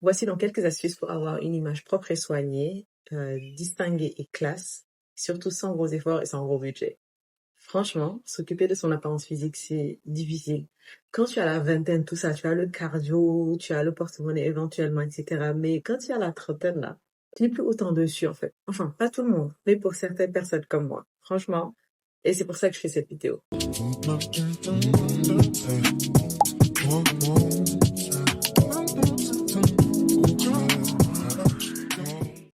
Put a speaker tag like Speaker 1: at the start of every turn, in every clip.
Speaker 1: Voici donc quelques astuces pour avoir une image propre et soignée, distinguée et classe, surtout sans gros efforts et sans gros budget. Franchement, s'occuper de son apparence physique, c'est difficile. Quand tu as la vingtaine, tout ça, tu as le cardio, tu as le porte-monnaie éventuellement, etc. Mais quand tu as la trentaine, là, tu n'es plus autant dessus, en fait. Enfin, pas tout le monde, mais pour certaines personnes comme moi. Franchement. Et c'est pour ça que je fais cette vidéo.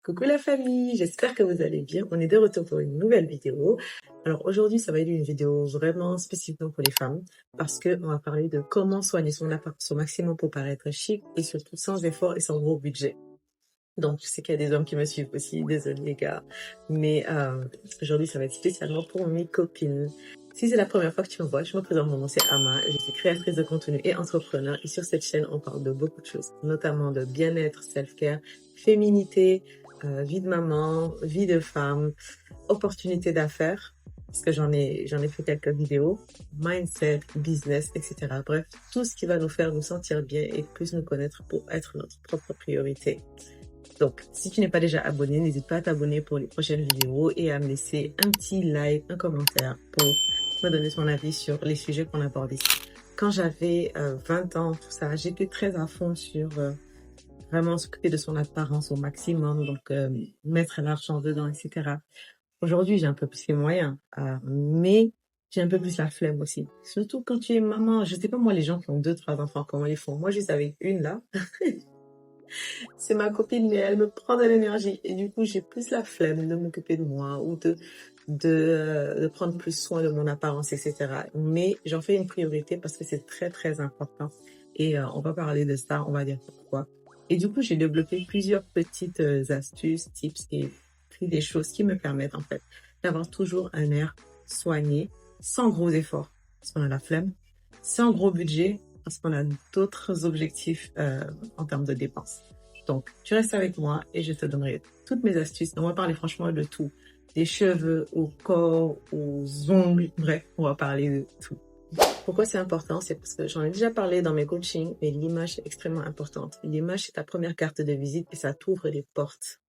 Speaker 1: Coucou la famille, j'espère que vous allez bien. On est de retour pour une nouvelle vidéo. Alors aujourd'hui, ça va être une vidéo vraiment spécifique pour les femmes parce que on va parler de comment soigner son apparence au maximum pour paraître chic et surtout sans effort et sans gros budget. Donc, je sais qu'il y a des hommes qui me suivent aussi, désolé les gars. Mais aujourd'hui, ça va être spécialement pour mes copines. Si c'est la première fois que tu me vois, je me présente, mon nom c'est Ama, je suis créatrice de contenu et entrepreneur. Et sur cette chaîne, on parle de beaucoup de choses, notamment de bien-être, self-care, féminité, vie de maman, vie de femme, opportunités d'affaires, parce que j'en ai fait quelques vidéos, mindset, business, etc. Bref, tout ce qui va nous faire nous sentir bien et plus nous connaître pour être notre propre priorité. Donc, si tu n'es pas déjà abonné, n'hésite pas à t'abonner pour les prochaines vidéos et à me laisser un petit like, un commentaire pour me donner ton avis sur les sujets qu'on aborde ici. Quand j'avais 20 ans, tout ça, j'étais très à fond sur vraiment s'occuper de son apparence au maximum, donc mettre l'argent dedans, etc. Aujourd'hui, j'ai un peu plus les moyens, mais j'ai un peu plus la flemme aussi. Surtout quand tu es maman, je sais pas moi, les gens qui ont 2, 3 enfants, comment ils font. Moi, juste avec une là, c'est ma copine, mais elle me prend de l'énergie. Et du coup, j'ai plus la flemme de m'occuper de moi ou de prendre plus soin de mon apparence, etc. Mais j'en fais une priorité parce que c'est très, très important. Et on va parler de ça, on va dire pourquoi. Et du coup, j'ai développé plusieurs petites astuces, tips et puis des choses qui me permettent en fait d'avoir toujours un air soigné, sans gros efforts, parce qu'on a la flemme, sans gros budget, parce qu'on a d'autres objectifs en termes de dépenses. Donc, tu restes avec moi et je te donnerai toutes mes astuces. On va parler franchement de tout. Des cheveux au corps, aux ongles, bref, on va parler de tout. Pourquoi c'est important? C'est parce que j'en ai déjà parlé dans mes coachings, mais l'image est extrêmement importante. L'image, c'est ta première carte de visite et ça t'ouvre des portes.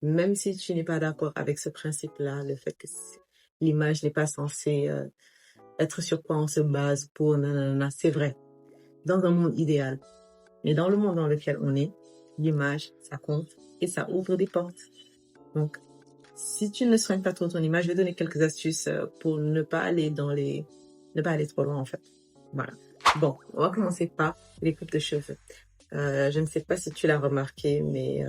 Speaker 1: Même si tu n'es pas d'accord avec ce principe-là, le fait que l'image n'est pas censée être sur quoi on se base pour nanana, c'est vrai. Dans un monde idéal. Mais dans le monde dans lequel on est, l'image, ça compte et ça ouvre des portes. Donc, si tu ne soignes pas trop ton image, je vais donner quelques astuces pour ne pas aller trop loin en fait. Voilà. Bon, on va commencer par les coupes de cheveux. Je ne sais pas si tu l'as remarqué, mais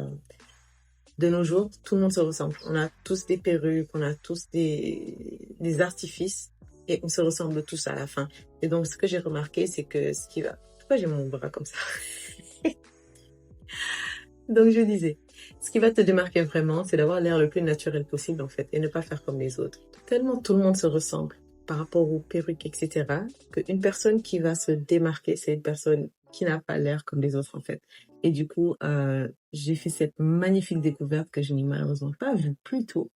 Speaker 1: de nos jours, tout le monde se ressemble. On a tous des perruques, on a tous des artifices et on se ressemble tous à la fin. Et donc, ce que j'ai remarqué, c'est que Pourquoi j'ai mon bras comme ça? Donc, je disais, ce qui va te démarquer vraiment, c'est d'avoir l'air le plus naturel possible, en fait, et ne pas faire comme les autres. Tellement tout le monde se ressemble par rapport aux perruques, etc., qu'une personne qui va se démarquer, c'est une personne qui n'a pas l'air comme les autres, en fait. Et du coup, j'ai fait cette magnifique découverte que je n'ai malheureusement pas vue plus tôt.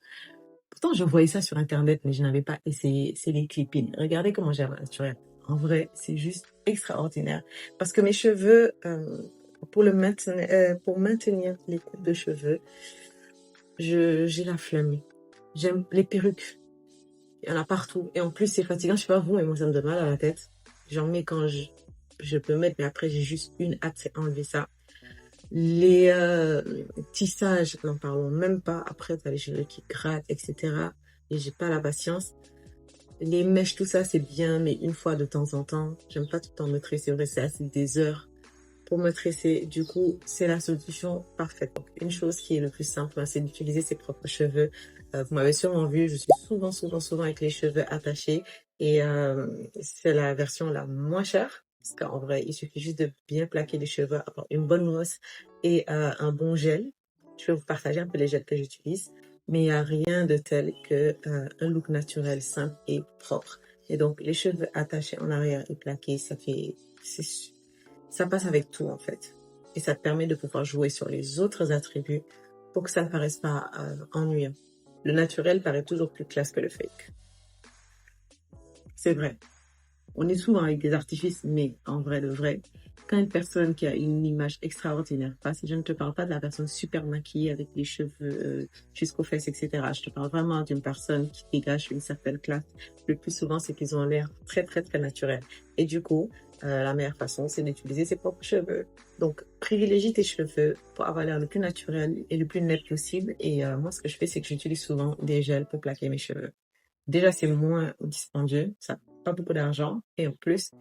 Speaker 1: Pourtant, je voyais ça sur Internet, mais je n'avais pas essayé. C'est les clip-ins. Regardez comment j'ai naturel. En vrai, c'est juste extraordinaire. Parce que mes cheveux, pour maintenir les coupes de cheveux, j'ai la flemme. J'aime les perruques. Il y en a partout. Et en plus, c'est fatigant. Je sais pas vous, mais moi, ça me donne mal à la tête. J'en mets quand je peux mettre, mais après, j'ai juste une hâte, c'est enlever ça. Les tissages, n'en parlons même pas. Après, t'as les cheveux qui grattent, etc. Et j'ai pas la patience. Les mèches, tout ça, c'est bien, mais une fois de temps en temps. J'aime pas tout le temps me tresser. C'est vrai, c'est assez des heures pour me tresser. Du coup, c'est la solution parfaite. Donc, une chose qui est le plus simple, c'est d'utiliser ses propres cheveux. Vous m'avez sûrement vu, je suis souvent avec les cheveux attachés. Et c'est la version la moins chère. Parce qu'en vrai, il suffit juste de bien plaquer les cheveux, avoir une bonne brosse et un bon gel. Je vais vous partager un peu les gels que j'utilise. Mais il n'y a rien de tel que un look naturel, simple et propre. Et donc, les cheveux attachés en arrière et plaqués, ça passe avec tout en fait. Et ça te permet de pouvoir jouer sur les autres attributs pour que ça ne paraisse pas ennuyant. Le naturel paraît toujours plus classe que le fake. C'est vrai. On est souvent avec des artifices, mais en vrai de vrai, quand une personne qui a une image extraordinaire passe, je ne te parle pas de la personne super maquillée avec les cheveux jusqu'aux fesses, etc. Je te parle vraiment d'une personne qui dégage une certaine classe. Le plus souvent, c'est qu'ils ont l'air très, très, très naturels. Et du coup, la meilleure façon, c'est d'utiliser ses propres cheveux. Donc, privilégie tes cheveux pour avoir l'air le plus naturel et le plus net possible. Et moi, ce que je fais, c'est que j'utilise souvent des gels pour plaquer mes cheveux. Déjà, c'est moins dispendieux, ça coûte pas beaucoup d'argent. Et en plus,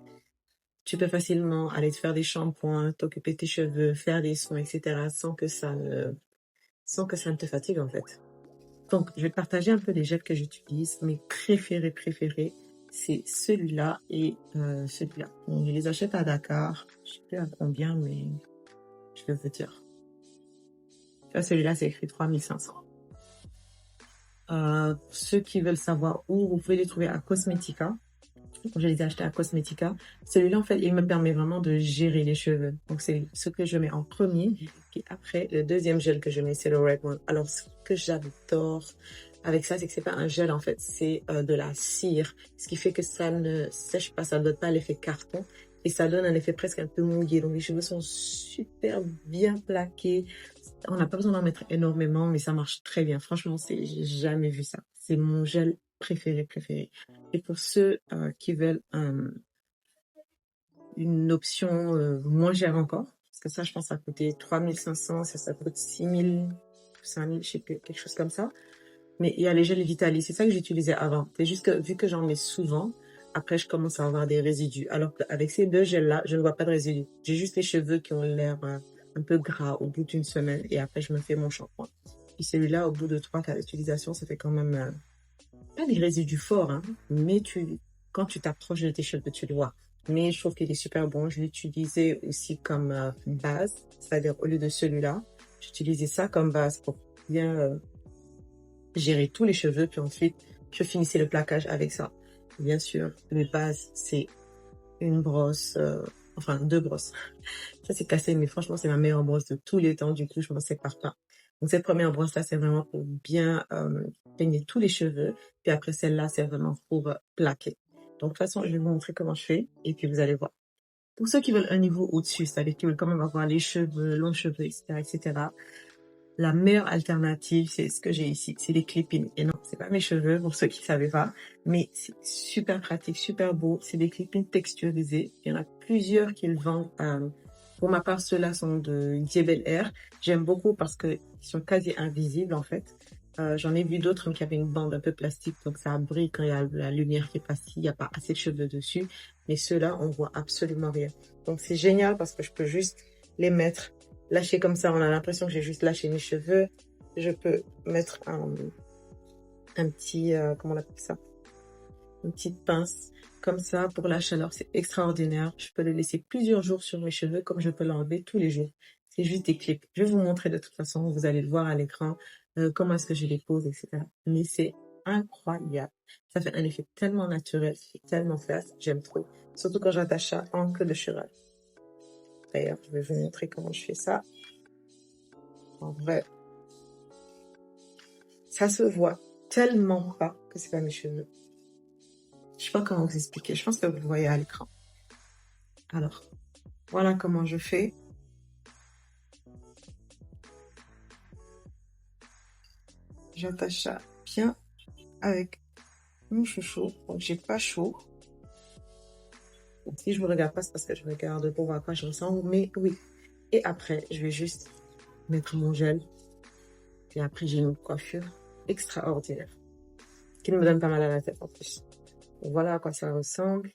Speaker 1: tu peux facilement aller te faire des shampoings, t'occuper de tes cheveux, faire des soins, etc. sans que ça ne te fatigue, en fait. Donc, je vais te partager un peu les gels que j'utilise. Mes préférés, c'est celui-là et celui-là. Donc, je les achète à Dakar. Je sais plus à combien, mais je vais vous dire. Tu vois, celui-là, c'est écrit 3500. Pour ceux qui veulent savoir où, vous pouvez les trouver à Cosmetica. Je les ai achetés à Cosmetica. Celui-là, en fait, il me permet vraiment de gérer les cheveux. Donc, c'est ce que je mets en premier. Puis après, le deuxième gel que je mets, c'est le Red One. Alors, ce que j'adore avec ça, c'est que c'est pas un gel, en fait. C'est de la cire. Ce qui fait que ça ne sèche pas, ça ne donne pas l'effet carton. Et ça donne un effet presque un peu mouillé. Donc, les cheveux sont super bien plaqués. On n'a pas besoin d'en mettre énormément, mais ça marche très bien. Franchement, j'ai jamais vu ça. C'est mon gel préféré. Et pour ceux qui veulent une option moins chère encore, parce que ça, je pense, ça coûtait 3500, ça coûte 6000, 5000, je sais plus, quelque chose comme ça. Mais il y a les gels Vitali, c'est ça que j'utilisais avant. C'est juste que vu que j'en mets souvent, après, je commence à avoir des résidus. Alors qu'avec ces deux gels-là, je ne vois pas de résidus. J'ai juste les cheveux qui ont l'air un peu gras au bout d'une semaine et après, je me fais mon shampoing. Puis celui-là, au bout de 3-4 utilisations, ça fait quand même pas des résidus forts, hein, mais quand tu t'approches de tes cheveux, tu le vois. Mais je trouve qu'il est super bon. Je l'utilisais aussi comme base, c'est-à-dire au lieu de celui-là, j'utilisais ça comme base pour bien gérer tous les cheveux. Puis ensuite, je finissais le plaquage avec ça. Bien sûr, mes bases, c'est une brosse, enfin 2 brosses. Ça, c'est cassé, mais franchement, c'est ma meilleure brosse de tous les temps. Du coup, je m'en sépare pas. Donc, cette première brosse-là, c'est vraiment pour bien peigner tous les cheveux. Puis après, celle-là, c'est vraiment pour plaquer. Donc, de toute façon, je vais vous montrer comment je fais. Et puis, vous allez voir. Pour ceux qui veulent un niveau au-dessus, c'est-à-dire qui veulent quand même avoir les cheveux, longs cheveux, etc., la meilleure alternative, c'est ce que j'ai ici. C'est les clip-ins. Et non, c'est pas mes cheveux, pour ceux qui ne savaient pas. Mais c'est super pratique, super beau. C'est des clip-ins texturisés. Il y en a plusieurs qui le vendent. Pour ma part, ceux-là sont de Diebel Air. J'aime beaucoup parce qu'ils sont quasi invisibles, en fait. J'en ai vu d'autres qui avaient une bande un peu plastique, donc ça brille quand il y a la lumière qui passe, il n'y a pas assez de cheveux dessus. Mais ceux-là, on voit absolument rien. Donc c'est génial parce que je peux juste les mettre, lâcher comme ça. On a l'impression que j'ai juste lâché mes cheveux. Je peux mettre un petit, comment on appelle ça? Une petite pince comme ça pour la chaleur. C'est extraordinaire. Je peux le laisser plusieurs jours sur mes cheveux comme je peux l'enlever tous les jours. C'est juste des clips. Je vais vous montrer de toute façon. Vous allez le voir à l'écran. Comment est-ce que je les pose, etc. Mais c'est incroyable. Ça fait un effet tellement naturel. C'est tellement fast. J'aime trop. Surtout quand j'attache ça en queue de cheval. D'ailleurs, je vais vous montrer comment je fais ça. En vrai, ça se voit tellement pas que c'est pas mes cheveux. Je sais pas comment vous expliquer. Je pense que vous le voyez à l'écran. Alors, voilà comment je fais. J'attache ça bien avec mon chouchou. Donc, j'ai pas chaud. Si je me regarde pas, c'est parce que je regarde pour voir à quoi je ressemble. Mais oui. Et après, je vais juste mettre mon gel. Et après, j'ai une coiffure extraordinaire. Qui ne me donne pas mal à la tête en plus. Donc, voilà à quoi ça ressemble.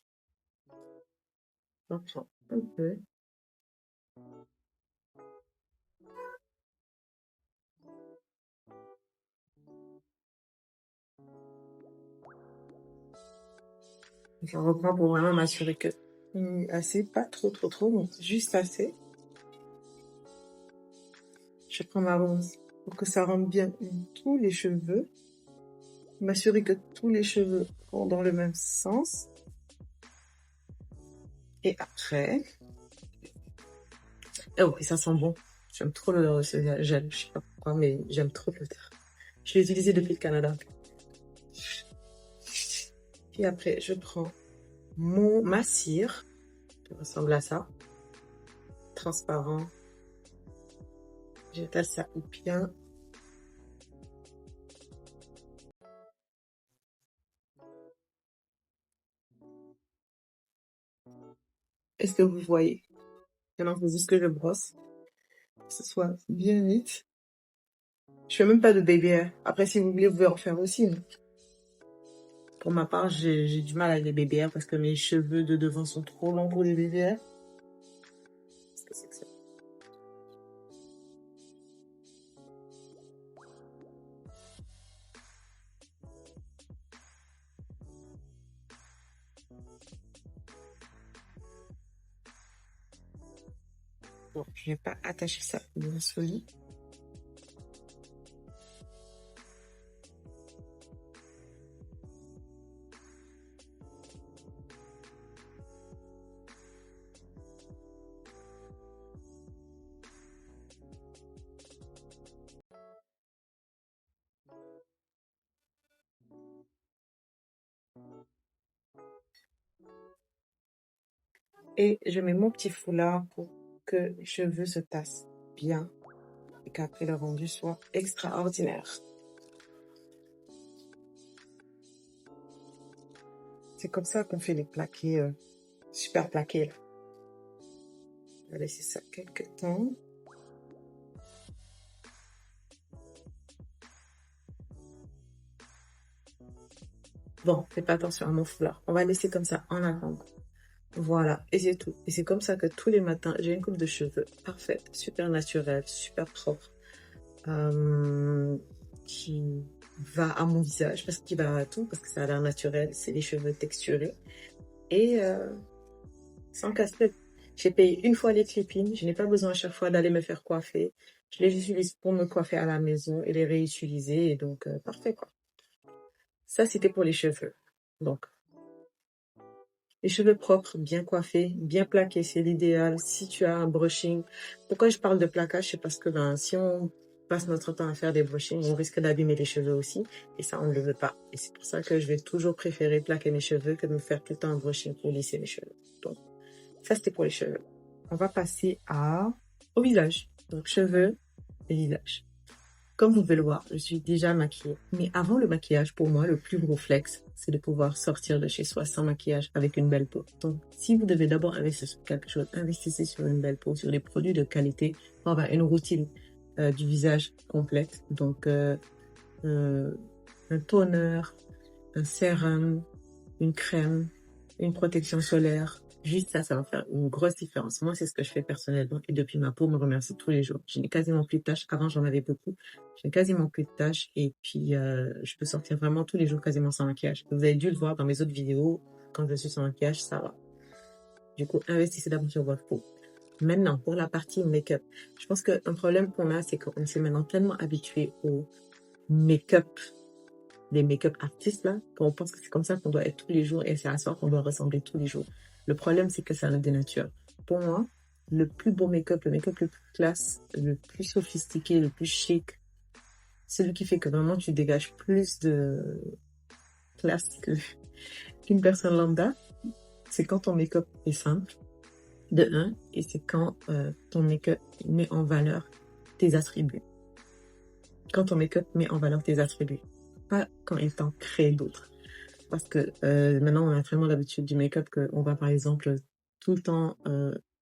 Speaker 1: J'en prends un peu. Je reprends pour vraiment m'assurer que assez, pas trop, mais juste assez. Je prends ma bronze pour que ça rentre bien tous les cheveux. M'assurer que tous les cheveux vont dans le même sens. Et après... Oh, et ça sent bon. J'aime trop l'odeur de ce gel. Je sais pas pourquoi, mais j'aime trop l'odeur. Je l'ai utilisé depuis le Canada. Puis après, je prends ma cire, qui ressemble à ça, transparent. J'étale ça bien. Est-ce que vous voyez? Maintenant, il faut juste que je brosse, que ce soit bien vite. Je fais même pas de baby hair. Après, si vous voulez, vous pouvez en faire aussi. Mais pour ma part, j'ai du mal avec les baby hair parce que mes cheveux de devant sont trop longs pour les baby hair. Qu'est-ce que c'est que ça? Bon, je vais pas attacher ça bien solide. Et je mets mon petit foulard pour que les cheveux se tassent bien et qu'après le rendu soit extraordinaire. C'est comme ça qu'on fait les plaqués, super plaqués là. On va laisser ça quelques temps. Bon, fais pas attention à mon foulard. On va laisser comme ça en attendant. Voilà, et c'est tout. Et c'est comme ça que tous les matins, j'ai une coupe de cheveux parfaite, super naturelle, super propre, qui va à mon visage, parce qu'il va à tout, parce que ça a l'air naturel, c'est les cheveux texturés. Et sans casse-tête. J'ai payé une fois les clippings, je n'ai pas besoin à chaque fois d'aller me faire coiffer. Je les utilise pour me coiffer à la maison et les réutiliser, et donc parfait quoi. Ça, c'était pour les cheveux. Donc, les cheveux propres, bien coiffés, bien plaqués, c'est l'idéal. Si tu as un brushing, pourquoi je parle de plaquage, c'est parce que si on passe notre temps à faire des brushings, on risque d'abîmer les cheveux aussi, et ça, on ne le veut pas. Et c'est pour ça que je vais toujours préférer plaquer mes cheveux que de me faire tout le temps un brushing pour lisser mes cheveux. Donc, ça, c'était pour les cheveux. On va passer au visage. Donc, cheveux et visage. Comme vous pouvez le voir, je suis déjà maquillée. Mais avant le maquillage, pour moi, le plus gros flex, c'est de pouvoir sortir de chez soi sans maquillage avec une belle peau. Donc, si vous devez d'abord investir sur quelque chose, investissez sur une belle peau, sur des produits de qualité pour avoir une routine du visage complète. Donc, un toner, un sérum, une crème, une protection solaire. Juste ça, ça va faire une grosse différence. Moi, c'est ce que je fais personnellement. Et depuis, ma peau me remercie tous les jours. Je n'ai quasiment plus de taches. Avant, j'en avais beaucoup. Je n'ai quasiment plus de taches. Et puis, je peux sortir vraiment tous les jours quasiment sans maquillage. Vous avez dû le voir dans mes autres vidéos. Quand je suis sans maquillage, ça va. Du coup, investissez d'abord sur votre peau. Maintenant, pour la partie make-up. Je pense qu'un problème qu'on a, c'est qu'on s'est maintenant tellement habitué au make-up, des make-up artistes là, qu'on pense que c'est comme ça qu'on doit être tous les jours et c'est à ça qu'on doit ressembler tous les jours. Le problème, c'est que ça le dénature. Pour moi, le plus beau make-up, le make-up le plus classe, le plus sophistiqué, le plus chic, celui qui fait que vraiment tu dégages plus de classe qu'une personne lambda, c'est quand ton make-up est simple, de un, et c'est quand ton make-up met en valeur tes attributs. Quand ton make-up met en valeur tes attributs, pas quand il t'en crée d'autres. Parce que maintenant, on a vraiment l'habitude du make-up qu'on va, par exemple, tout le temps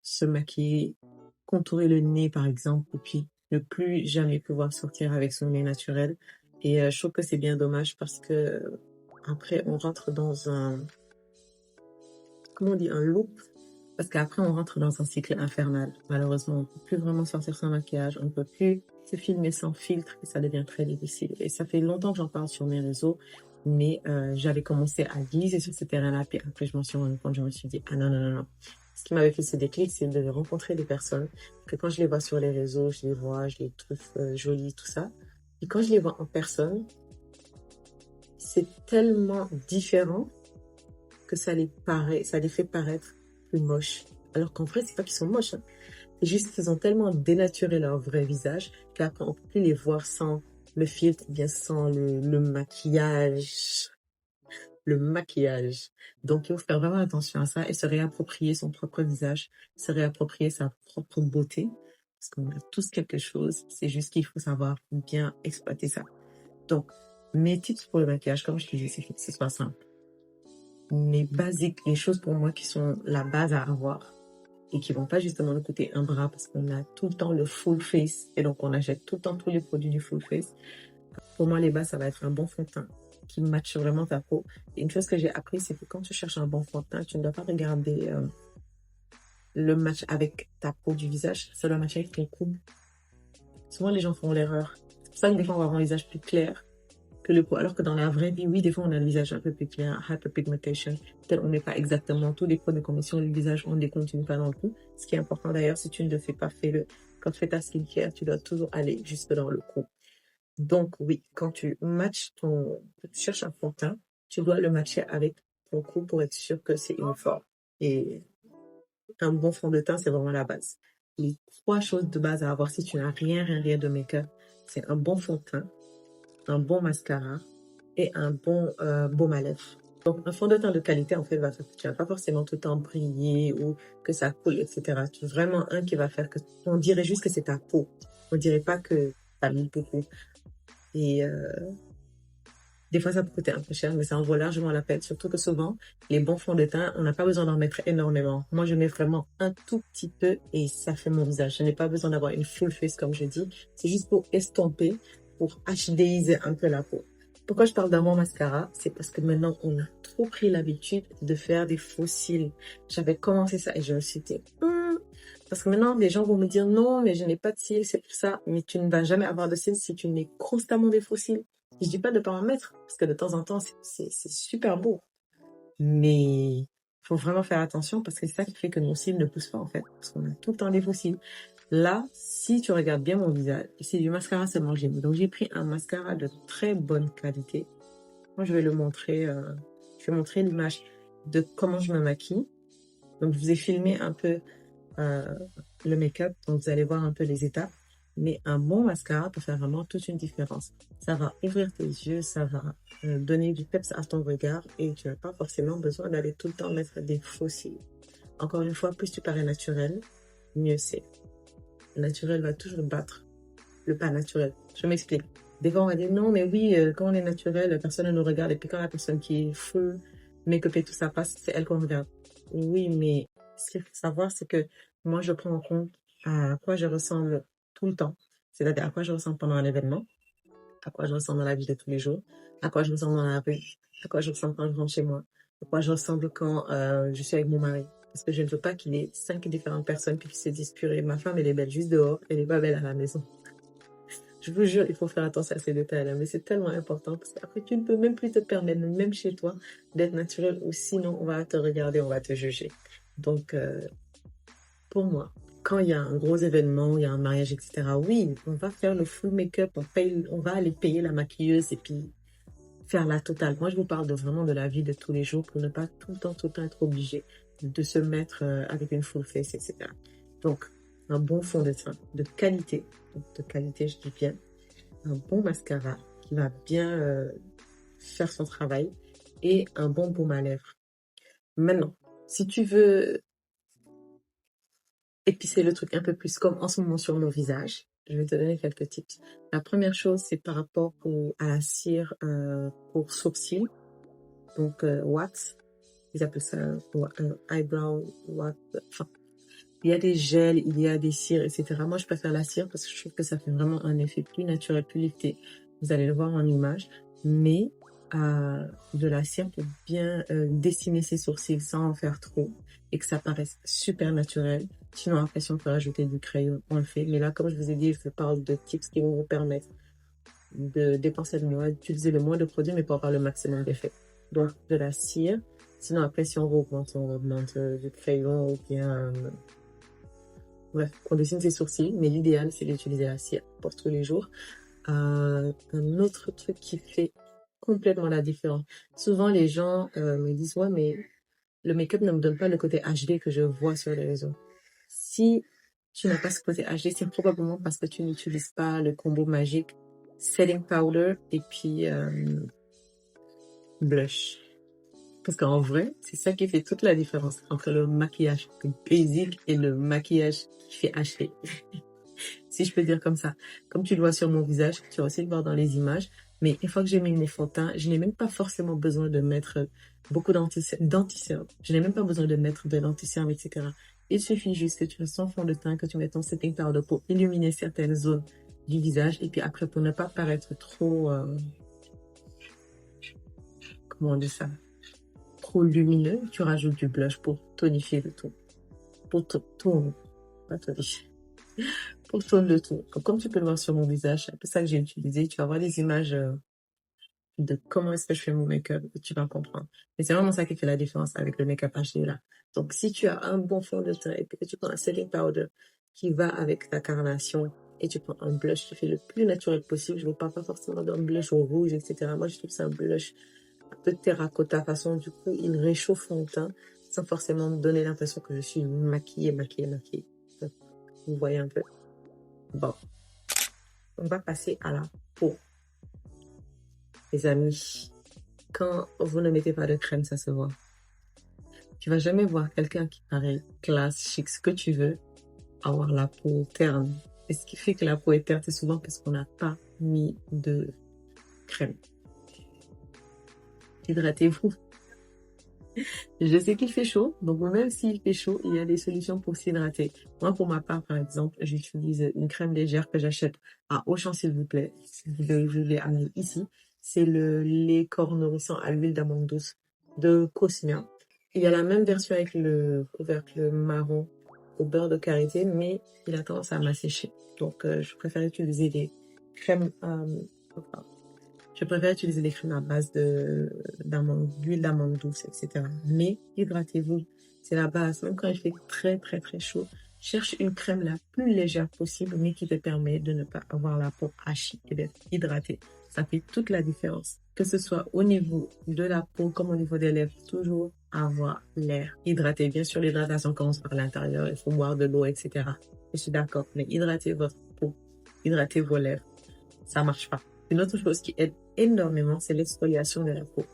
Speaker 1: se maquiller, contourer le nez, par exemple, et puis ne plus jamais pouvoir sortir avec son nez naturel. Et je trouve que c'est bien dommage parce que après, on rentre dans comment on dit, un loop. Parce qu'après, on rentre dans un cycle infernal. Malheureusement, on ne peut plus vraiment sortir sans maquillage, on ne peut plus se filmer sans filtre, et ça devient très difficile. Et ça fait longtemps que j'en parle sur mes réseaux, mais j'avais commencé à glisser sur ce terrain-là, puis après, je m'en suis rendu compte, je me suis dit, ah non, non, non, non. Ce qui m'avait fait ce déclic, c'est de rencontrer des personnes, que quand je les vois sur les réseaux, je les vois, je les trouve jolies, tout ça. Et quand je les vois en personne, c'est tellement différent que ça les fait paraître plus moches. Alors qu'en vrai, c'est pas qu'ils sont moches, hein. C'est juste qu'ils ont tellement dénaturé leur vrai visage qu'après, on peut plus les voir sans le filtre, bien sans le maquillage. le maquillage. Donc, il faut faire vraiment attention à ça et se réapproprier son propre visage, se réapproprier sa propre beauté. Parce qu'on a tous quelque chose, c'est juste qu'il faut savoir bien exploiter ça. Donc, mes tips pour le maquillage, comme je te dis, c'est que ce soit simple. Mes basiques, les choses pour moi qui sont la base à avoir et qui vont pas justement nous coûter un bras parce qu'on a tout le temps le full face et donc on achète tout le temps tous les produits du full face. Pour moi, les bases, ça va être un bon fond de teint qui matche vraiment ta peau. Et une chose que j'ai appris, c'est que quand tu cherches un bon fond de teint, tu ne dois pas regarder le match avec ta peau du visage, ça doit matcher avec ton cou. Souvent, les gens font l'erreur. C'est pour ça que des fois, on va avoir un visage plus clair que le peau. Alors que dans la vraie vie, oui, des fois, on a le visage un peu plus clair, hyperpigmentation. Peut-être on n'est pas exactement tous les produits de commission du visage, on ne les continue pas dans le cou. Ce qui est important d'ailleurs, si tu ne le fais pas, fais-le. Quand tu fais ta skincare, tu dois toujours aller jusque dans le cou. Donc oui, quand tu cherches un fond de teint, tu dois le matcher avec ton cou pour être sûr que c'est uniforme. Et un bon fond de teint, c'est vraiment la base. Les 3 choses de base à avoir si tu n'as rien de make-up, c'est un bon fond de teint, un bon mascara et un bon baume à lèvres. Donc, un fond de teint de qualité, en fait, va faire que tu vas pas forcément tout le temps briller ou que ça coule, etc. Tu veux vraiment un qui va faire que, on dirait juste que c'est ta peau. On dirait pas que t'as mis beaucoup. Et des fois, ça peut coûter un peu cher, mais ça en vaut largement la peine. Surtout que souvent, les bons fonds de teint, on n'a pas besoin d'en mettre énormément. Moi, je mets vraiment un tout petit peu et ça fait mon visage. Je n'ai pas besoin d'avoir une full face, comme je dis. C'est juste pour estomper, pour HDiser un peu la peau. Pourquoi je parle d'un bon mascara? C'est parce que maintenant, on a trop pris l'habitude de faire des faux cils. J'avais commencé ça et je me suis dit, parce que maintenant, les gens vont me dire, non, mais je n'ai pas de cils, c'est pour ça. Mais tu ne vas jamais avoir de cils si tu mets constamment des faux cils. Je dis pas de pas en mettre, parce que de temps en temps, c'est super beau. Mais il faut vraiment faire attention parce que c'est ça qui fait que nos cils ne poussent pas, en fait. Parce qu'on a tout le temps des faux cils. Là, si tu regardes bien mon visage, c'est du mascara seulement que j'ai mis. Donc, j'ai pris un mascara de très bonne qualité. Moi, je vais le montrer, je vais montrer l'image de comment je me maquille. Donc, je vous ai filmé un peu le make-up, donc vous allez voir un peu les étapes. Mais un bon mascara peut faire vraiment toute une différence. Ça va ouvrir tes yeux, ça va donner du peps à ton regard et tu n'as pas forcément besoin d'aller tout le temps mettre des faux cils. Encore une fois, plus tu parais naturel, mieux c'est. Le naturel va toujours battre le pas naturel. Je m'explique. Des fois, on va dire non, mais oui, quand on est naturel, personne ne nous regarde. Et puis quand la personne qui est full make-up et tout ça passe, c'est elle qu'on regarde. Oui, mais ce qu'il faut savoir, c'est que moi, je prends en compte à quoi je ressemble tout le temps. C'est-à-dire à quoi je ressemble pendant un événement, à quoi je ressemble dans la vie de tous les jours, à quoi je ressemble dans la rue, à quoi je ressemble quand je rentre chez moi, à quoi je ressemble quand je suis avec mon mari. Parce que je ne veux pas qu'il y ait 5 différentes personnes qui se disent purée, ma femme, elle est belle juste dehors, elle n'est pas belle à la maison. Je vous jure, il faut faire attention à ces détails-là, mais c'est tellement important parce qu'après, tu ne peux même plus te permettre, même chez toi, d'être naturel ou sinon, on va te regarder, on va te juger. Donc, pour moi, quand il y a un gros événement, il y a un mariage, etc., oui, on va faire le full make-up, on va aller payer la maquilleuse et puis faire la totale. Moi, je vous parle vraiment de la vie de tous les jours pour ne pas tout le temps être obligé de se mettre avec une full face, etc. Donc, un bon fond de teint de qualité, je dis bien, un bon mascara qui va bien faire son travail et un bon baume à lèvres. Maintenant, si tu veux épicer le truc un peu plus comme en ce moment sur nos visages, je vais te donner quelques tips. La première chose, c'est par rapport à la cire pour sourcils, donc wax, ils appellent ça eyebrow wax, enfin, il y a des gels, il y a des cires, etc. Moi, je préfère la cire parce que je trouve que ça fait vraiment un effet plus naturel, plus lifté. Vous allez le voir en image. Mais de la cire pour bien dessiner ses sourcils sans en faire trop et que ça paraisse super naturel. Sinon, après, si on peut rajouter du crayon, on le fait. Mais là, comme je vous ai dit, je parle de tips qui vont vous permettre de dépenser le moins, d'utiliser le moins de produits, mais pour avoir le maximum d'effet. Donc, de la cire. Sinon, après, si on augmente du crayon ou bien... bref, on dessine ses sourcils, mais l'idéal, c'est d'utiliser la cire pour tous les jours. Un autre truc qui fait complètement la différence. Souvent, les gens me disent, ouais, mais le make-up ne me donne pas le côté HD que je vois sur les réseaux. Si tu n'as pas ce côté HD, c'est probablement parce que tu n'utilises pas le combo magique setting powder et puis blush. Parce qu'en vrai, c'est ça qui fait toute la différence entre le maquillage basique et le maquillage qui fait acheter. Si je peux dire comme ça. Comme tu le vois sur mon visage, tu vas aussi le voir dans les images. Mais une fois que j'ai mis mes fonds de teint, je n'ai même pas forcément besoin de mettre beaucoup d'anti-cerne. Je n'ai même pas besoin de mettre de l'anti-cerne, etc. Il suffit juste que tu fasses ton fond de teint, que tu mettes ton setting powder pour illuminer certaines zones du visage. Et puis après, pour ne pas paraître trop, comment on dit ça, trop lumineux, tu rajoutes du blush pour tonifier le tout. Pour tout, pas tonifier. Pour tourner le tout. Comme tu peux le voir sur mon visage, c'est un peu ça que j'ai utilisé. Tu vas voir des images de comment est-ce que je fais mon make-up et tu vas comprendre. Mais c'est vraiment ça qui fait la différence avec le make-up HD là. Donc, si tu as un bon fond de teint et puis que tu prends un setting powder qui va avec ta carnation et tu prends un blush qui fait le plus naturel possible, je ne parle pas forcément d'un blush au rouge, etc. Moi, je trouve que c'est un blush un peu terracotta façon. Du coup, il réchauffe mon teint sans forcément me donner l'impression que je suis maquillée. Vous voyez un peu. Bon, on va passer à la peau. Les amis, quand vous ne mettez pas de crème, ça se voit. Tu vas jamais voir quelqu'un qui paraît classe, chic, ce que tu veux, avoir la peau terne. Et ce qui fait que la peau est terne, c'est souvent parce qu'on n'a pas mis de crème. Hydratez-vous. Je sais qu'il fait chaud, donc même s'il fait chaud, il y a des solutions pour s'hydrater. Moi, pour ma part, par exemple, j'utilise une crème légère que j'achète à Auchan, s'il vous plaît. Je l'ai amené ici. C'est le lait corps nourrissant à l'huile d'amande douce de Cosmia. Il y a la même version avec le couvercle marron au beurre de karité, mais il a tendance à m'assécher. Donc, je préfère utiliser des crèmes je préfère utiliser des crèmes à base d'huile d'amande douce, etc. Mais hydratez-vous, c'est la base. Même quand il fait très, très, très chaud, cherche une crème la plus légère possible, mais qui te permet de ne pas avoir la peau hachée et d'être hydratée. Ça fait toute la différence. Que ce soit au niveau de la peau comme au niveau des lèvres, toujours avoir l'air hydraté. Bien sûr, l'hydratation commence par l'intérieur. Il faut boire de l'eau, etc. Je suis d'accord, mais hydratez votre peau, hydratez vos lèvres. Ça marche pas. Une autre chose qui aide énormément, c'est l'exfoliation de la peau.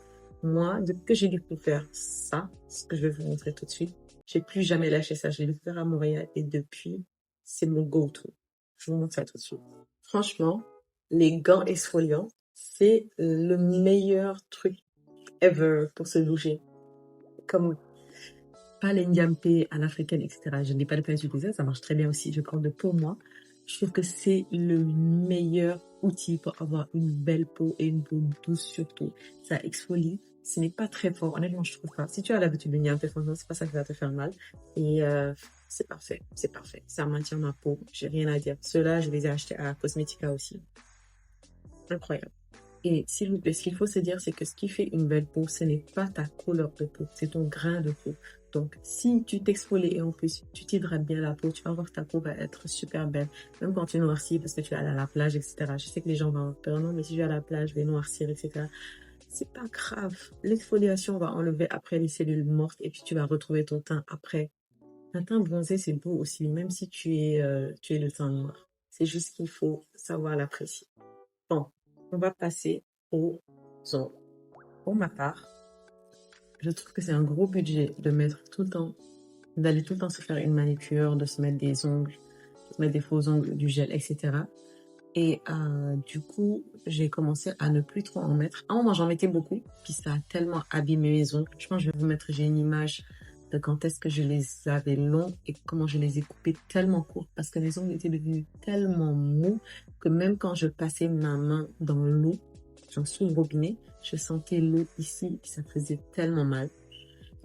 Speaker 1: Moi, depuis que j'ai découvert ça, ce que je vais vous montrer tout de suite, j'ai plus jamais lâché ça. J'ai découvert à Montréal et depuis, c'est mon go-to. Je vous montre ça tout de suite. Franchement, les gants exfoliants, c'est le meilleur truc ever pour se doucher. Comme pas les Ndiampé à l'africaine, etc. Je n'ai pas de peine utiliser, ça marche très bien aussi. Je parle de pour moi. Je trouve que c'est le meilleur outil pour avoir une belle peau et une peau douce surtout. Ça exfolie. Ce n'est pas très fort. Honnêtement, je trouve pas. Si tu as l'habitude de Ndiampé, franchement, c'est pas ça qui va te faire mal. Et c'est parfait. C'est parfait. Ça maintient ma peau. J'ai rien à dire. Ceux-là, je les ai achetés à Cosmetica aussi. Incroyable. Et s'il vous plaît, ce qu'il faut se dire, c'est que ce qui fait une belle peau, ce n'est pas ta couleur de peau, c'est ton grain de peau. Donc, si tu t'exfolies et en plus, tu t'hydrates bien la peau, tu vas voir que ta peau va être super belle. Même quand tu noircis parce que tu es allé à la plage, etc. Je sais que les gens vont avoir peur, non, mais si je vais à la plage, je vais noircir, etc. C'est pas grave. L'exfoliation va enlever après les cellules mortes et puis tu vas retrouver ton teint après. Un teint bronzé, c'est beau aussi, même si tu es le teint noir. C'est juste qu'il faut savoir l'apprécier. Bon, on va passer aux ongles. Pour ma part, je trouve que c'est un gros budget de mettre tout le temps, d'aller tout le temps se faire une manicure, de se mettre des ongles, de se mettre des faux ongles, du gel, etc. Et du coup, j'ai commencé à ne plus trop en mettre. À un moment, j'en mettais beaucoup, puis ça a tellement abîmé mes ongles. Je pense que je vais vous mettre, j'ai une image de quand est-ce que je les avais longs et comment je les ai coupés tellement courts parce que les ongles étaient devenus tellement mous que même quand je passais ma main dans l'eau, j'en suis le robinet, je sentais l'eau ici et ça faisait tellement mal.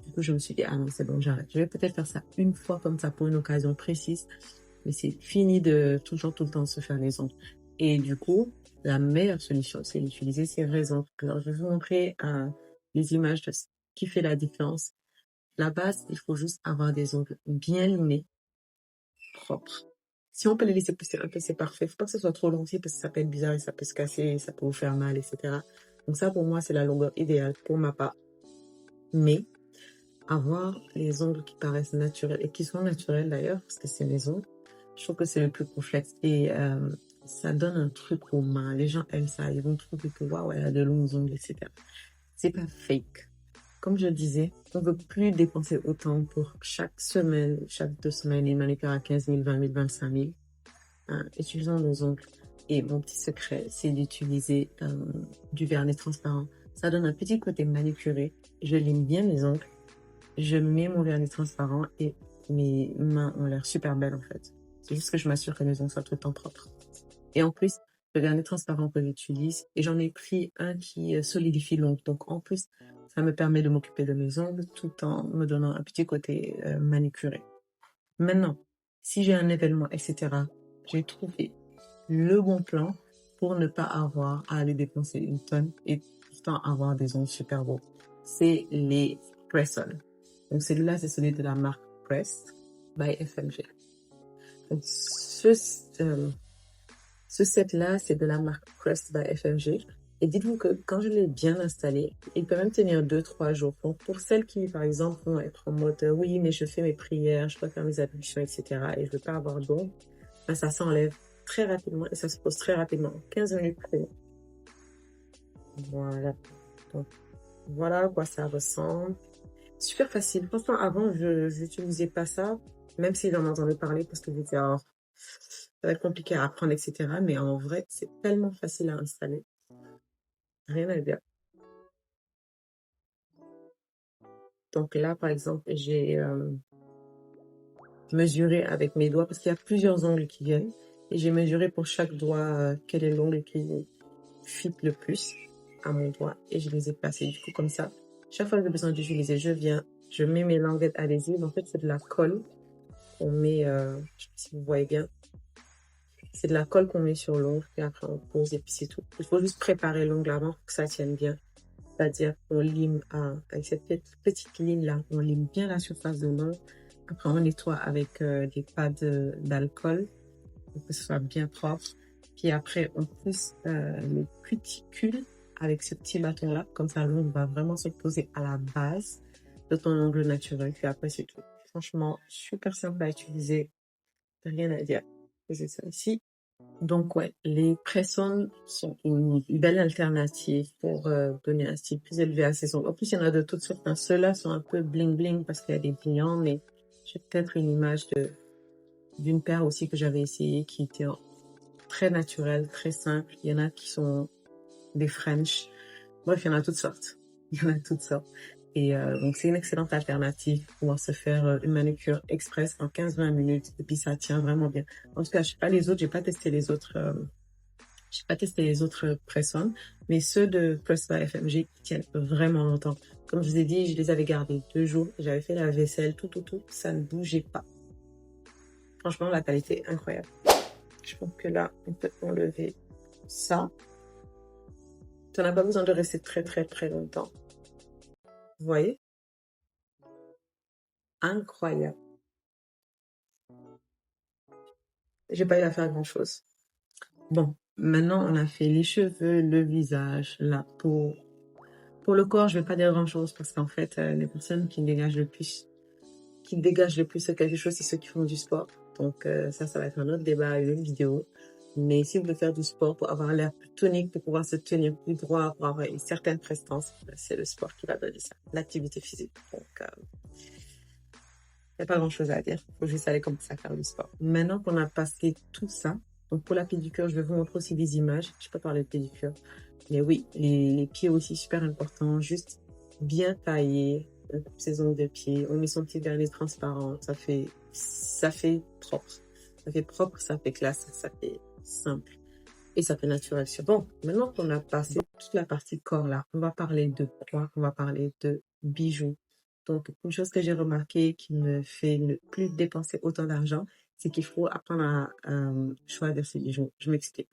Speaker 1: Du coup, je me suis dit, ah non, c'est bon, j'arrête. Je vais peut-être faire ça une fois comme ça pour une occasion précise, mais c'est fini de tout le temps se faire les ongles. Et du coup, la meilleure solution, c'est d'utiliser ces vrais ongles. Alors, je vais vous montrer les images de ce qui fait la différence. La base, il faut juste avoir des ongles bien limés, propres. Si on peut les laisser pousser un peu, c'est parfait. Faut pas que ce soit trop long aussi parce que ça peut être bizarre et ça peut se casser, ça peut vous faire mal, etc. Donc ça, pour moi, c'est la longueur idéale pour ma part. Mais avoir les ongles qui paraissent naturels et qui sont naturels d'ailleurs, parce que c'est mes ongles, je trouve que c'est le plus complexe et ça donne un truc aux mains. Les gens aiment ça, ils vont trouver que waouh, elle a de longs ongles, etc. C'est pas fake. comme je le disais, on ne veut plus dépenser autant pour chaque semaine, chaque 2 semaines, une manucure à 15 000, 20 000, 25 000, utilisant nos ongles. Et mon petit secret, c'est d'utiliser du vernis transparent. Ça donne un petit côté manucuré. Je lime bien mes ongles. Je mets mon vernis transparent et mes mains ont l'air super belles en fait. C'est juste que je m'assure que mes ongles soient tout le temps propres. Et en plus, le vernis transparent que j'utilise, et j'en ai pris un qui solidifie l'ongle. Donc en plus, ça me permet de m'occuper de mes ongles tout en me donnant un petit côté manucuré. Maintenant, si j'ai un événement, etc., j'ai trouvé le bon plan pour ne pas avoir à aller dépenser une tonne et pourtant avoir des ongles super beaux. C'est les press-on. Donc celui-là, c'est celui de la marque Press by FMG. Donc ce set-là, c'est de la marque Press by FMG. Et dites-vous que quand je l'ai bien installé, il peut même tenir 2-3 jours. Donc pour celles qui, par exemple, vont être en mode oui, mais je fais mes prières, je dois faire mes ablutions, etc. et je veux pas avoir d'ongles, ben, ça s'enlève très rapidement et ça se pose très rapidement. 15 minutes après. Voilà. Donc, voilà à quoi ça ressemble. Super facile. Franchement, avant, je n'utilisais pas ça, même si j'en entendais parler parce que j'étais, ça va être compliqué à apprendre, etc. Mais en vrai, c'est tellement facile à installer. Rien à dire. Donc là, par exemple, j'ai mesuré avec mes doigts parce qu'il y a plusieurs ongles qui viennent. Et j'ai mesuré pour chaque doigt quel est l'ongle qui fit le plus à mon doigt. Et je les ai placés du coup comme ça. Chaque fois que j'ai besoin d'utiliser, je mets mes languettes adhésives. En fait, c'est de la colle qu'on met, je sais pas si vous voyez bien. C'est de la colle qu'on met sur l'ongle, puis après on pose et puis c'est tout. Il faut juste préparer l'ongle avant pour que ça tienne bien. C'est-à-dire qu'on lime avec cette petite ligne-là, on lime bien la surface de l'ongle. Après, on nettoie avec des pads d'alcool pour que ce soit bien propre. Puis après, on pousse les cuticules avec ce petit bâton-là. Comme ça, l'ongle va vraiment se poser à la base de ton ongle naturel. Puis après, c'est tout. Franchement, super simple à utiliser. Rien à dire. C'est ça ici. Donc ouais, les press-on sont une belle alternative pour donner un style plus élevé à ses ongles. En plus, il y en a de toutes sortes. Hein. Ceux-là sont un peu bling-bling parce qu'il y a des brillants, mais j'ai peut-être une image d'une paire aussi que j'avais essayé qui était très naturelle, très simple. Il y en a qui sont des French. Bref, il y en a toutes sortes. Il y en a toutes sortes. Et donc, c'est une excellente alternative pour pouvoir se faire une manucure express en 15-20 minutes. Et puis, ça tient vraiment bien. En tout cas, je sais pas les autres, j'ai pas testé les autres press-on, mais ceux de Press by FMG tiennent vraiment longtemps. Comme je vous ai dit, je les avais gardés 2 jours. J'avais fait la vaisselle, tout. Ça ne bougeait pas. Franchement, la qualité est incroyable. Je pense que là, on peut enlever ça. Tu n'as pas besoin de rester très, très, très longtemps. Vous voyez? Incroyable. J'ai pas eu à faire grand-chose. Bon, maintenant, on a fait les cheveux, le visage, la peau. Pour le corps, je vais pas dire grand-chose parce qu'en fait, les personnes qui dégagent le plus de quelque chose, c'est ceux qui font du sport. Donc, ça va être un autre débat, une autre vidéo. Mais si vous voulez faire du sport pour avoir l'air plus tonique, pour pouvoir se tenir plus droit, pour avoir une certaine prestance, c'est le sport qui va donner ça, l'activité physique. Donc, il n'y a pas grand-chose à dire. Il faut juste aller comme ça faire du sport. Maintenant qu'on a passé tout ça, donc pour la pédicure, je vais vous montrer aussi des images. Je ne peux pas parler de pédicure. Mais oui, les pieds aussi, super important. Juste bien tailler ses ongles de pied. On met son petit vernis transparent. Ça fait propre. Ça fait propre, ça fait classe, ça fait simple. Et ça fait naturel. Bon, maintenant qu'on a passé toute la partie corps là, on va parler de quoi? On va parler de bijoux. Donc, une chose que j'ai remarqué qui me fait ne plus dépenser autant d'argent, c'est qu'il faut apprendre à choisir ses bijoux. Je m'explique.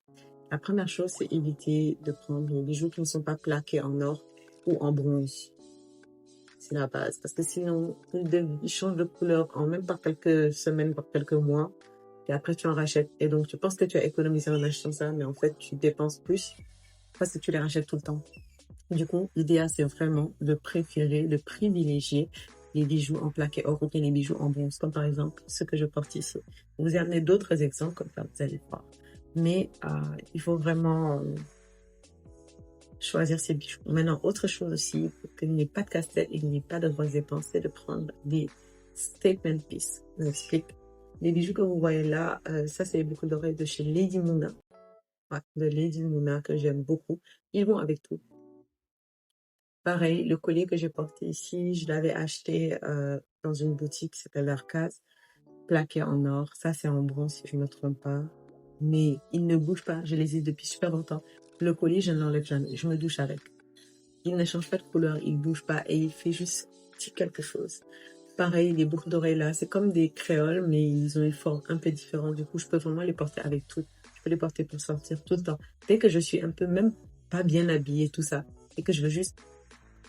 Speaker 1: La première chose, c'est éviter de prendre des bijoux qui ne sont pas plaqués en or ou en bronze. C'est la base. Parce que sinon, ils changent de couleur en même pas quelques semaines, voire quelques mois. Et après, tu en rachètes. Et donc, tu penses que tu as économisé en achetant ça, mais en fait, tu dépenses plus parce que tu les rachètes tout le temps. Du coup, l'idéal, c'est vraiment de privilégier les bijoux en plaqué or ou bien les bijoux en bronze, comme par exemple ce que je porte ici. Vous avez d'autres exemples, comme ça, vous allez voir. Mais il faut vraiment choisir ses bijoux. Maintenant, autre chose aussi, pour qu'il n'y ait pas de casse-tête et qu'il n'y ait pas de grosses dépenses, c'est de prendre des statement pieces. Je m'explique. Les bijoux que vous voyez là, ça c'est les boucles d'oreilles de chez Lady Mouna. Ouais, de Lady Mouna que j'aime beaucoup. Ils vont avec tout. Pareil, le collier que j'ai porté ici, je l'avais acheté dans une boutique qui s'appelle Arcas, plaqué en or. Ça, c'est en bronze, si je ne me trompe pas. Mais il ne bouge pas. Je les ai depuis super longtemps. Le collier, je ne l'enlève jamais. Je me douche avec. Il ne change pas de couleur, il bouge pas et il fait juste petit quelque chose. Pareil, les boucles d'oreilles là, c'est comme des créoles, mais ils ont une forme un peu différente. Du coup, je peux vraiment les porter avec tout. Je peux les porter pour sortir tout le temps. Dès que je suis un peu même pas bien habillée, tout ça, et que je veux juste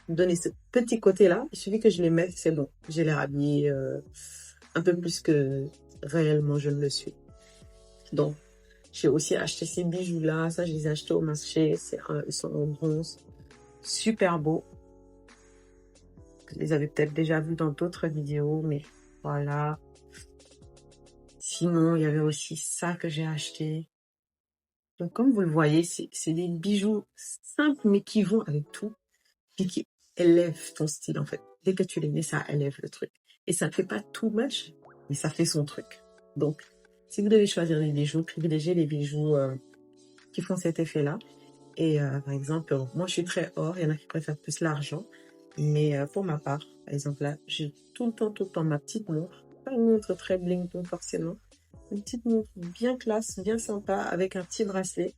Speaker 1: donner ce petit côté-là, il suffit que je les mette, c'est bon. J'ai l'air habillée un peu plus que réellement je ne le suis. Donc, j'ai aussi acheté ces bijoux-là. Ça, je les ai achetés au marché. Ils sont en bronze. Super beaux. Vous les avez peut-être déjà vus dans d'autres vidéos, mais voilà. Sinon, il y avait aussi ça que j'ai acheté. Donc, comme vous le voyez, c'est des bijoux simples, mais qui vont avec tout. Et qui élèvent ton style, en fait. Dès que tu les mets, ça élève le truc. Et ça ne fait pas too much, mais ça fait son truc. Donc, si vous devez choisir les bijoux, privilégiez les bijoux qui font cet effet-là. Et par exemple, moi, je suis très or. Il y en a qui préfèrent plus l'argent. Mais pour ma part, par exemple, là, j'ai tout le temps ma petite montre. Pas une montre très bling bling forcément. Une petite montre bien classe, bien sympa, avec un petit bracelet.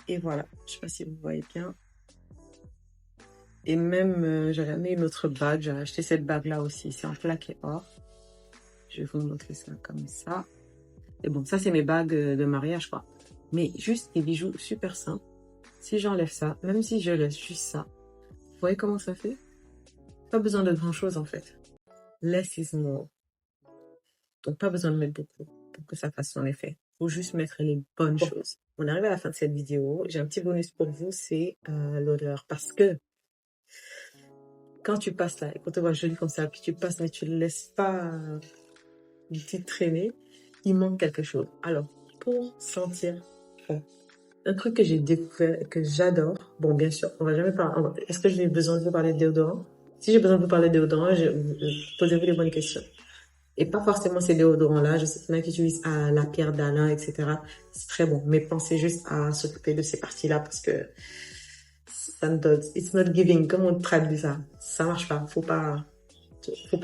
Speaker 1: Et voilà. Je sais pas si vous voyez bien. Et même, j'ai ramené une autre bague. J'ai acheté cette bague-là aussi. C'est en plaqué or. Je vais vous montrer ça comme ça. Et bon, ça, c'est mes bagues de mariage, quoi. Mais juste des bijoux super simples. Si j'enlève ça, même si je laisse juste ça, vous voyez comment ça fait? Pas besoin de grand-chose, en fait. Less is more. Donc, pas besoin de mettre beaucoup pour que ça fasse son effet. Faut juste mettre les bonnes choses. On arrive à la fin de cette vidéo. J'ai un petit bonus pour vous, c'est l'odeur. Parce que quand tu passes là, et quand tu vois joli comme ça, puis tu passes, mais tu ne laisses pas une petite traînée, il manque quelque chose. Alors, pour sentir un truc que j'ai découvert et que j'adore, bon, bien sûr, on va jamais parler. Est-ce que j'ai besoin de vous parler de déodorant? Si j'ai besoin de vous parler de déodorant, posez-vous les bonnes questions. Et pas forcément ces déodorants-là. Je sais qu'il y en a qui utilisent la pierre d'Alain, etc. C'est très bon. Mais pensez juste à s'occuper de ces parties-là parce que ça ne donne, it's not giving. Comme on traduit ça? Ça marche pas. Faut pas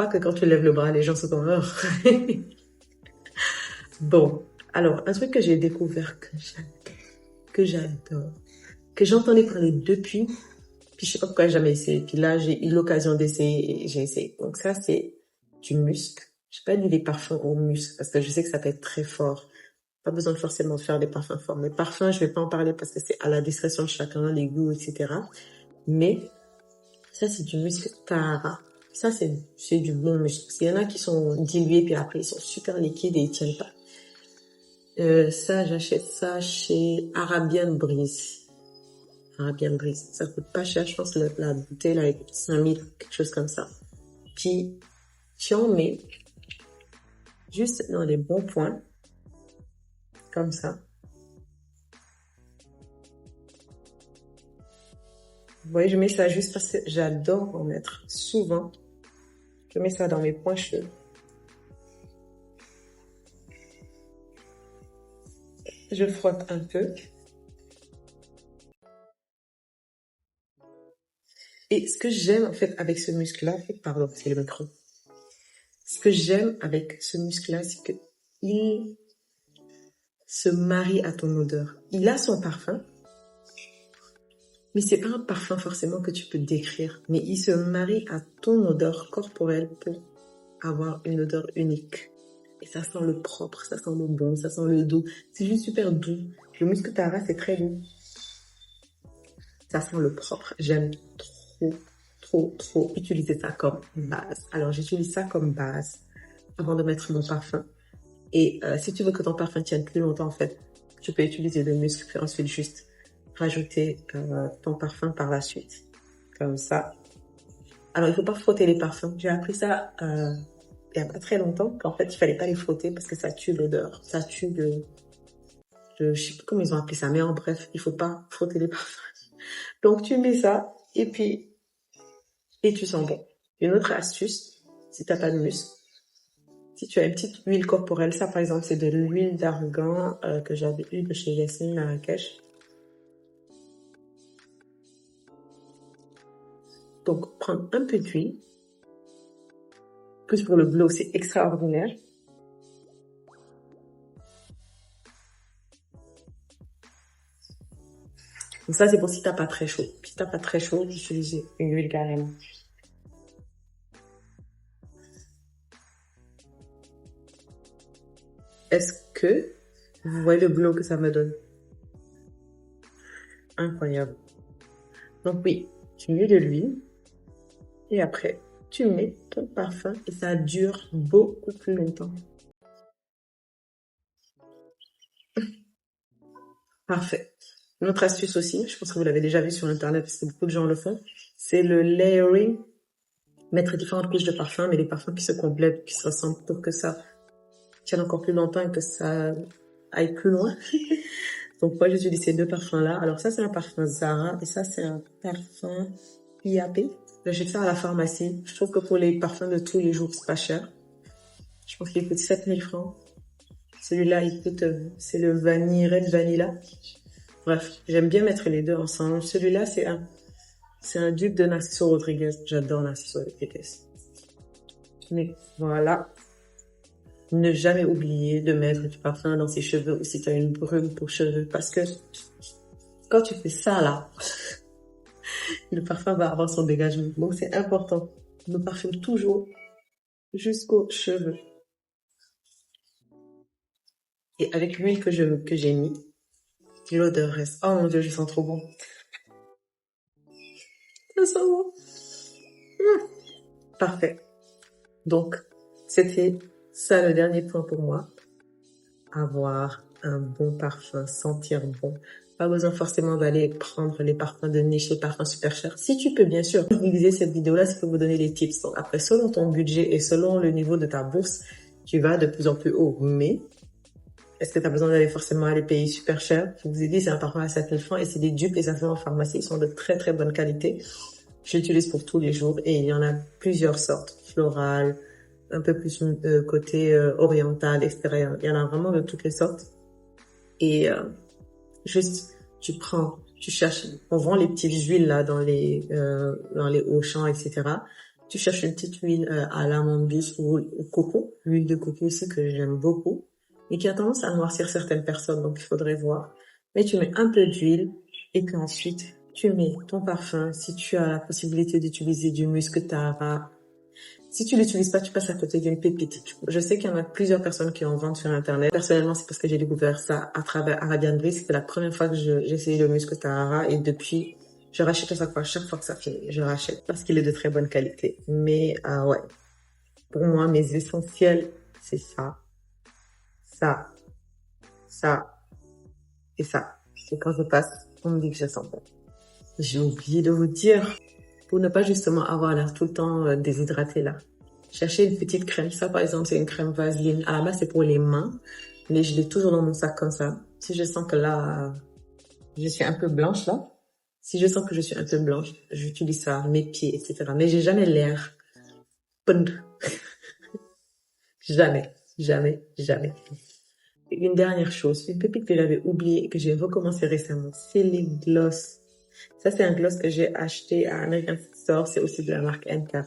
Speaker 1: que quand tu lèves le bras, les gens se comme, oh. Bon. Alors, un truc que j'ai découvert que j'adore, que j'entendais parler depuis, puis je sais pas pourquoi j'ai jamais essayé. Puis là, j'ai eu l'occasion d'essayer et j'ai essayé. Donc ça, c'est du musc. J'ai pas dit des parfums au musc parce que je sais que ça peut être très fort. Pas besoin de forcément de faire des parfums forts. Mais parfums, je vais pas en parler parce que c'est à la discrétion de chacun, les goûts, etc. Mais ça, c'est du musc Tahara. Ça, c'est du bon musc. Parce qu'il y en a qui sont dilués puis après ils sont super liquides et ils tiennent pas. Ça, j'achète ça chez Arabian Breeze. Arabian Breeze. Ça coûte pas cher, je pense, la bouteille, là, avec 5000, quelque chose comme ça. Puis, tu en mets juste dans les bons points. Comme ça. Vous voyez, je mets ça juste parce que j'adore en mettre souvent. Je mets ça dans mes points cheveux. Je frotte un peu. Et ce que j'aime en fait avec ce muscle-là, pardon, c'est le micro. Ce que j'aime avec ce muscle-là, c'est que il se marie à ton odeur. Il a son parfum, mais c'est pas un parfum forcément que tu peux décrire. Mais il se marie à ton odeur corporelle pour avoir une odeur unique. Et ça sent le propre, ça sent le bon, ça sent le doux. C'est juste super doux. Le musc Tahara, c'est très doux. Ça sent le propre. J'aime trop utiliser ça comme base. Alors, j'utilise ça comme base avant de mettre mon parfum. Et si tu veux que ton parfum tienne plus longtemps, en fait, tu peux utiliser le musc, puis ensuite juste rajouter ton parfum par la suite. Comme ça. Alors, il faut pas frotter les parfums. J'ai appris ça il y a pas très longtemps, qu'en fait, il fallait pas les frotter parce que ça tue l'odeur. Ça tue je sais plus comment ils ont appelé ça, mais en bref, il faut pas frotter les parfums. Donc, tu mets ça et tu sens bon. Une autre astuce, si t'as pas de muscle, si tu as une petite huile corporelle, ça par exemple, c'est de l'huile d'argan que j'avais eue de chez Yasmine Marrakech. Donc, prendre un peu d'huile. Plus pour le glow, c'est extraordinaire. Donc ça, c'est pour si t'as pas très chaud. Si t'as pas très chaud, j'utilise une huile carrément. Est-ce que vous voyez le glow que ça me donne? Incroyable. Donc oui, tu mets de l'huile et après, tu mets ton parfum et ça dure beaucoup plus longtemps. Parfait. Une autre astuce aussi, je pense que vous l'avez déjà vu sur Internet parce que beaucoup de gens le font, c'est le layering. Mettre différentes couches de parfum, mais les parfums qui se complètent, qui se ressemblent pour que ça tienne encore plus longtemps et que ça aille plus loin. Donc moi, j'utilise ces deux parfums-là. Alors ça, c'est un parfum Zara et ça, c'est un parfum IAP. J'achète ça à la pharmacie. Je trouve que pour les parfums de tous les jours, c'est pas cher. Je pense qu'il coûte 7000 francs. Celui-là, il coûte, c'est le Vanille Red Vanilla. Bref, j'aime bien mettre les deux ensemble. Celui-là, c'est un dupe de Narciso Rodriguez. J'adore Narciso Rodriguez. Mais voilà. Ne jamais oublier de mettre du parfum dans ses cheveux ou si tu as une brume pour cheveux. Parce que quand tu fais ça là, le parfum va avoir son dégagement. Donc c'est important. Me parfume toujours jusqu'aux cheveux. Et avec l'huile que j'ai mis, l'odeur reste. Oh mon dieu, je sens trop bon. Ça sent bon. Parfait. Donc, c'était ça le dernier point pour moi. Avoir un bon parfum, sentir bon. Pas besoin forcément d'aller prendre les parfums de niche, les parfums super chers. Si tu peux, bien sûr. Utiliser cette vidéo-là, c'est pour vous donner des tips. Donc après, selon ton budget et selon le niveau de ta bourse, tu vas de plus en plus haut. Mais, est-ce que tu as besoin d'aller forcément à les payer super cher? Je vous ai dit, c'est un parfum à 7000 francs et c'est des dupes et ça se vend en pharmacie. Ils sont de très très bonne qualité. J'utilise pour tous les jours et il y en a plusieurs sortes. Floral, un peu plus côté oriental, extérieur. Il y en a vraiment de toutes les sortes. Et juste, tu cherches, on vend les petites huiles là dans les Auchan, etc. Tu cherches une petite huile à l'amande douce ou au coco, l'huile de coco aussi que j'aime beaucoup, et qui a tendance à noircir certaines personnes, donc il faudrait voir. Mais tu mets un peu d'huile et puis ensuite tu mets ton parfum. Si tu as la possibilité d'utiliser du musc Tara, si tu l'utilises pas, tu passes à côté d'une pépite. Je sais qu'il y en a plusieurs personnes qui en vendent sur Internet. Personnellement, c'est parce que j'ai découvert ça à travers Arabian Breeze. C'était la première fois que j'ai essayé le musc Tahara et depuis, je rachète à chaque fois que ça finit, je rachète parce qu'il est de très bonne qualité. Mais ouais, pour moi, mes essentiels, c'est ça, ça et ça. Et quand je passe, on me dit que je sens bon. J'ai oublié de vous dire, pour ne pas justement avoir l'air tout le temps déshydraté là. Cherchez une petite crème. Ça, par exemple, c'est une crème Vaseline. À la base, c'est pour les mains. Mais je l'ai toujours dans mon sac comme ça. Si je sens que là, je suis un peu blanche là. Si je sens que je suis un peu blanche, j'utilise ça, mes pieds, etc. Mais j'ai jamais l'air bonne. Jamais, jamais, jamais. Et une dernière chose, une pépite que j'avais oubliée et que j'ai recommencé récemment, c'est les gloss. Ça, c'est un gloss que j'ai acheté à American Store. C'est aussi de la marque MK.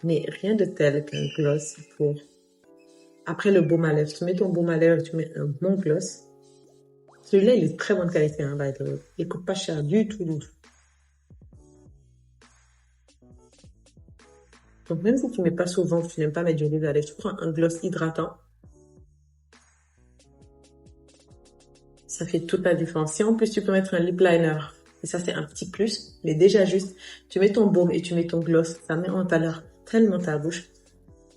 Speaker 1: Mais rien de tel qu'un gloss pour... Après le baume à lèvres, tu mets ton baume à lèvres, tu mets un bon gloss. Celui-là, il est de très bonne qualité, hein, by the way. Il coûte pas cher du tout. Donc même si tu mets pas souvent, tu n'aimes pas mettre du huile à lèvres, tu prends un gloss hydratant. Ça fait toute la différence. Si en plus tu peux mettre un lip liner, et ça c'est un petit plus, mais déjà juste, tu mets ton baume et tu mets ton gloss, ça met en valeur tellement ta bouche.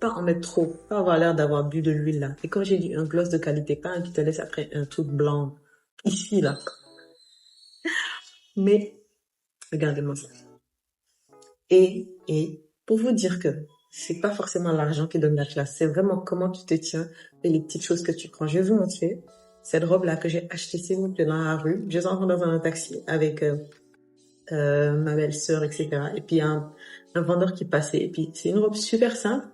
Speaker 1: Pas en mettre trop, pas avoir l'air d'avoir bu de l'huile là. Et quand j'ai dit un gloss de qualité, pas un qui te laisse après un truc blanc ici là. Mais regardez-moi ça. Et pour vous dire que c'est pas forcément l'argent qui donne la classe, c'est vraiment comment tu te tiens et les petites choses que tu prends. Je vais vous montrer cette robe là que j'ai achetée s'il vous plaît dans la rue. Je suis rentrée dans un taxi avec ma belle-sœur, etc. Et puis, il y a un vendeur qui passait. Et puis, c'est une robe super simple.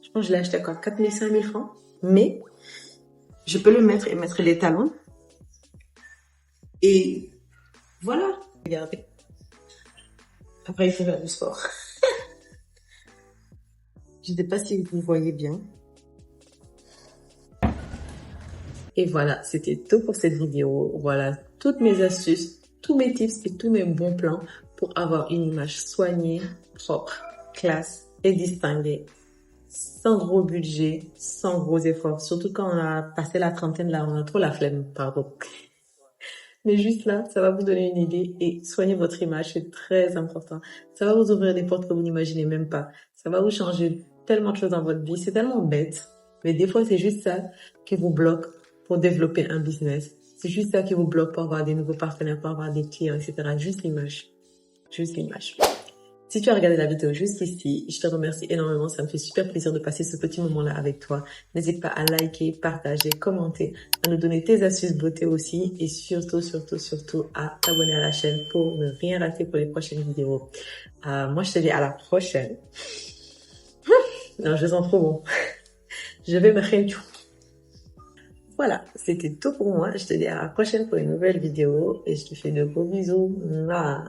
Speaker 1: Je pense que je l'ai acheté à quoi? 4 000, 5 000 francs. Mais, je peux le mettre et mettre les talons. Et voilà. Regardez. Après, il faut faire du sport. Je ne sais pas si vous voyez bien. Et voilà, c'était tout pour cette vidéo. Voilà toutes mes astuces, tous mes tips et tous mes bons plans pour avoir une image soignée, propre, classe et distinguée. Sans gros budget, sans gros efforts. Surtout quand on a passé la trentaine, là, on a trop la flemme, pardon. Mais juste là, ça va vous donner une idée et soigner votre image, c'est très important. Ça va vous ouvrir des portes que vous n'imaginez même pas. Ça va vous changer tellement de choses dans votre vie. C'est tellement bête. Mais des fois, c'est juste ça qui vous bloque pour développer un business. C'est juste ça qui vous bloque pour avoir des nouveaux partenaires, pour avoir des clients, etc. Juste l'image. Juste l'image. Si tu as regardé la vidéo jusqu'ici, je te remercie énormément. Ça me fait super plaisir de passer ce petit moment-là avec toi. N'hésite pas à liker, partager, commenter, à nous donner tes astuces beauté aussi et surtout, surtout, surtout à t'abonner à la chaîne pour ne rien rater pour les prochaines vidéos. Moi, je te dis à la prochaine. Non, je sens trop bon. Je vais me réunir. Voilà, c'était tout pour moi. Je te dis à la prochaine pour une nouvelle vidéo et je te fais de gros bisous. Mouah.